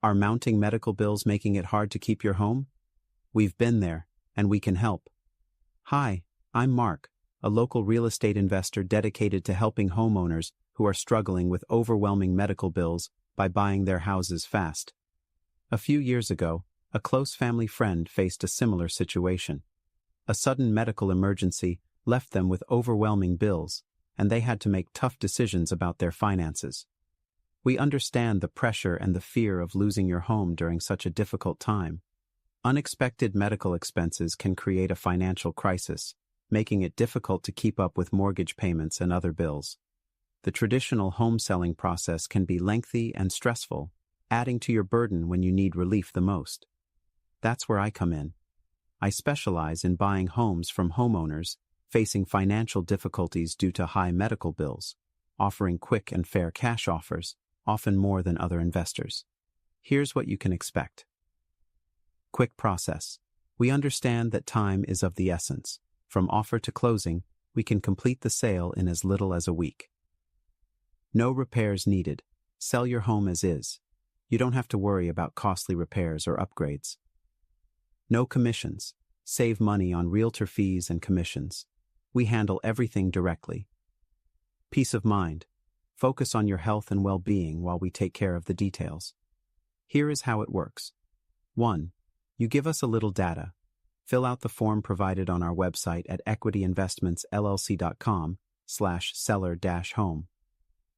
Are mounting medical bills making it hard to keep your home? We've been there, and we can help. Hi, I'm Mark, a local real estate investor dedicated to helping homeowners who are struggling with overwhelming medical bills by buying their houses fast. A few years ago, a close family friend faced a similar situation. A sudden medical emergency left them with overwhelming bills, and they had to make tough decisions about their finances. We understand the pressure and the fear of losing your home during such a difficult time. Unexpected medical expenses can create a financial crisis, making it difficult to keep up with mortgage payments and other bills. The traditional home selling process can be lengthy and stressful, adding to your burden when you need relief the most. That's where I come in. I specialize in buying homes from homeowners facing financial difficulties due to high medical bills, offering quick and fair cash offers, often more than other investors. Here's what you can expect. Quick process. We understand that time is of the essence. From offer to closing, we can complete the sale in as little as a week. No repairs needed. Sell your home as is. You don't have to worry about costly repairs or upgrades. No commissions. Save money on realtor fees and commissions. We handle everything directly. Peace of mind. Focus on your health and well-being while we take care of the details. Here is how it works. 1. You give us a little data. Fill out the form provided on our website at equityinvestmentsllc.com/seller-home.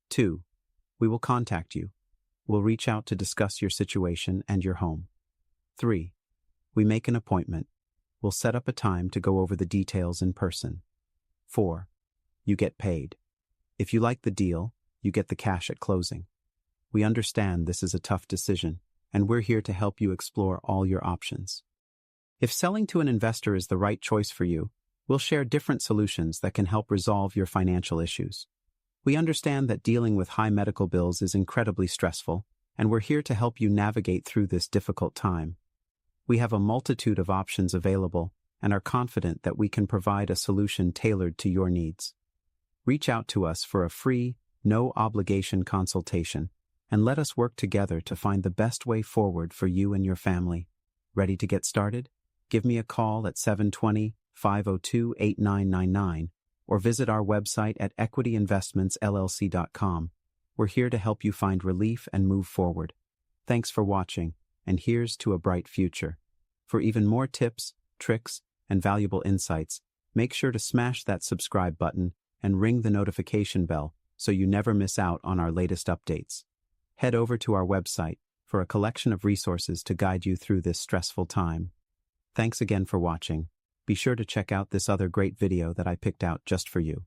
2. We will contact you. We'll reach out to discuss your situation and your home. 3. We make an appointment. We'll set up a time to go over the details in person. 4. You get paid. If you like the deal, you get the cash at closing. We understand this is a tough decision, and we're here to help you explore all your options. If selling to an investor is the right choice for you, we'll share different solutions that can help resolve your financial issues. We understand that dealing with high medical bills is incredibly stressful, and we're here to help you navigate through this difficult time. We have a multitude of options available and are confident that we can provide a solution tailored to your needs. Reach out to us for a free, no-obligation consultation, and let us work together to find the best way forward for you and your family. Ready to get started? Give me a call at 720-502-8999 or visit our website at equityinvestmentsllc.com. We're here to help you find relief and move forward. Thanks for watching, and here's to a bright future. For even more tips, tricks, and valuable insights, make sure to smash that subscribe button and ring the notification bell so you never miss out on our latest updates. Head over to our website for a collection of resources to guide you through this stressful time. Thanks again for watching. Be sure to check out this other great video that I picked out just for you.